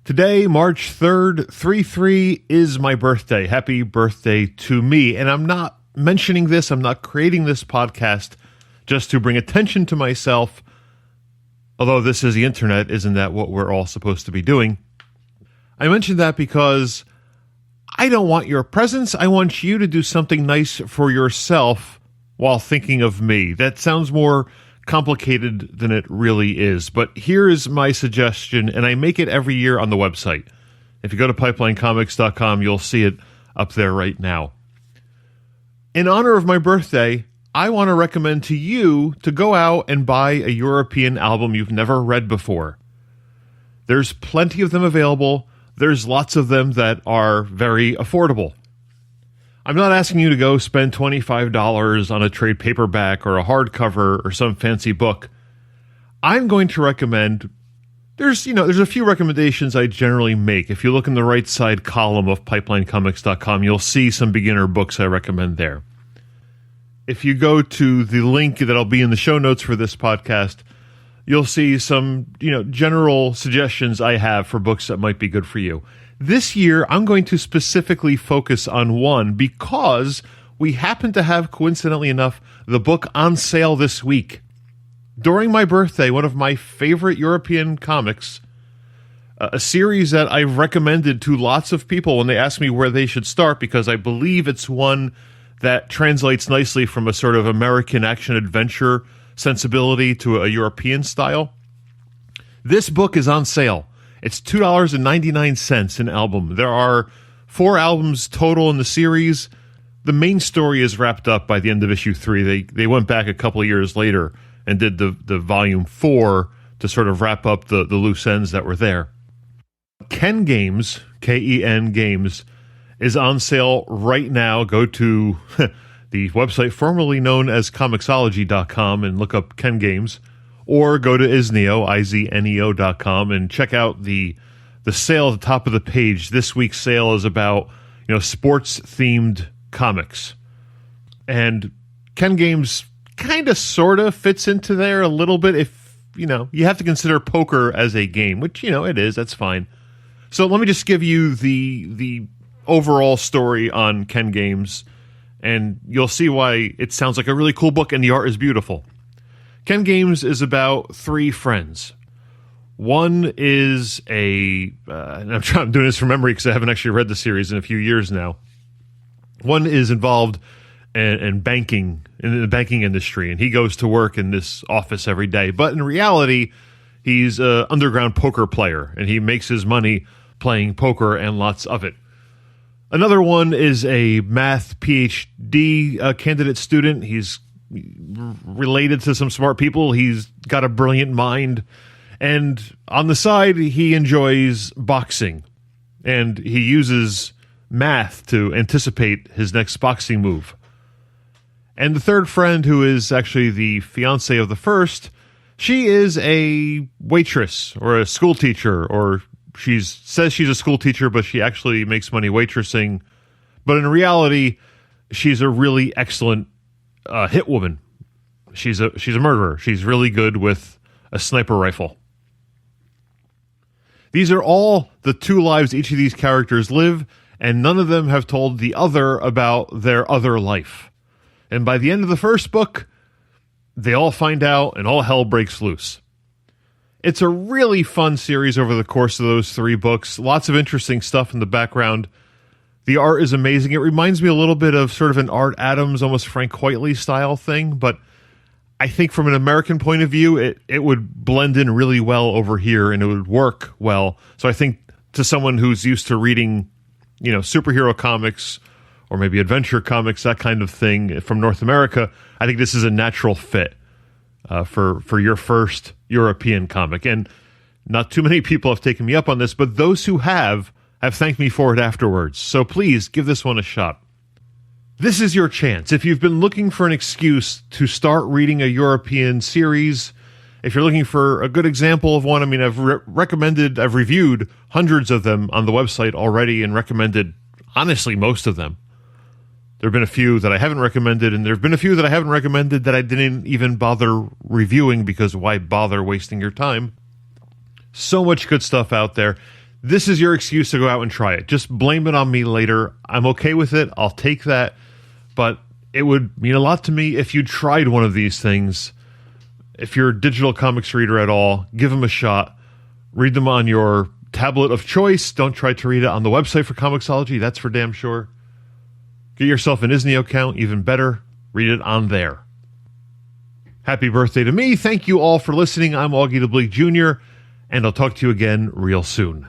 Today, March 3rd, 3/3 is my birthday. Happy birthday to me. And I'm not mentioning this, I'm not creating this podcast just to bring attention to myself. Although this is the internet, isn't that what we're all supposed to be doing? I mention that because I don't want your presents. I want you to do something nice for yourself while thinking of me. That sounds more complicated than it really is. But here is my suggestion, and I make it every year on the website. If you go to pipelinecomics.com, you'll see it up there right now. In honor of my birthday, I want to recommend to you to go out and buy a European album you've never read before. There's plenty of them available. There's lots of them that are very affordable. I'm not asking you to go spend $25 on a trade paperback or a hardcover or some fancy book. I'm going to recommend, there's a few recommendations I generally make. If you look in the right side column of pipelinecomics.com, you'll see some beginner books I recommend there. If you go to the link that'll be in the show notes for this podcast, you'll see some, general suggestions I have for books that might be good for you. This year, I'm going to specifically focus on one because we happen to have, coincidentally enough, the book on sale this week. During my birthday, one of my favorite European comics, a series that I've recommended to lots of people when they ask me where they should start, because I believe it's one that translates nicely from a sort of American action-adventure sensibility to a European style. This book is on sale. It's $2.99 an album. There are 4 albums total in the series. The main story is wrapped up by the end of issue 3. They went back a couple of years later and did the volume 4 to sort of wrap up the loose ends that were there. Ken Games, K-E-N Games, is on sale right now. Go to the website formerly known as Comixology.com and look up Ken Games. Or go to Izneo, IZNEO.com, and check out the sale at the top of the page. This week's sale is about, sports-themed comics. And Ken Games kind of, sort of fits into there a little bit if, you have to consider poker as a game, which, it is. That's fine. So let me just give you the overall story on Ken Games, and you'll see why it sounds like a really cool book and the art is beautiful. Ken Games is about 3 friends. One is and I'm doing this from memory because I haven't actually read the series in a few years now. One is involved in banking, in the banking industry, and he goes to work in this office every day. But in reality, he's an underground poker player, and he makes his money playing poker and lots of it. Another one is a math PhD candidate student. He's related to some smart people. He's got a brilliant mind. And on the side, he enjoys boxing. And he uses math to anticipate his next boxing move. And the third friend, who is actually the fiance of the first, she is a waitress or a school teacher, or she says she's a school teacher, but she actually makes money waitressing. But in reality, she's a really excellent hit woman. She's a murderer. She's really good with a sniper rifle. These are all the 2 lives each of these characters live, and none of them have told the other about their other life. And by the end of the first book, they all find out and all hell breaks loose. It's a really fun series over the course of those 3 books. Lots of interesting stuff in the background. The art is amazing. It reminds me a little bit of sort of an Art Adams, almost Frank Whiteley style thing, but I think from an American point of view, it would blend in really well over here and it would work well. So I think to someone who's used to reading, superhero comics or maybe adventure comics, that kind of thing from North America, I think this is a natural fit for your first European comic. And not too many people have taken me up on this, but those who have thanked me for it afterwards. So please give this one a shot. This is your chance. If you've been looking for an excuse to start reading a European series, if you're looking for a good example of one, I've reviewed hundreds of them on the website already and recommended, honestly, most of them. There have been a few that I haven't recommended, and there have been a few that I haven't recommended that I didn't even bother reviewing because why bother wasting your time? So much good stuff out there. this is your excuse to go out and try it. Just blame it on me later. I'm okay with it. I'll take that. But it would mean a lot to me if you tried one of these things. If you're a digital comics reader at all, give them a shot. Read them on your tablet of choice. Don't try to read it on the website for Comixology. That's for damn sure. Get yourself an Isney account, even better. Read it on there. Happy birthday to me. Thank you all for listening. I'm Augie the Bleak Jr., and I'll talk to you again real soon.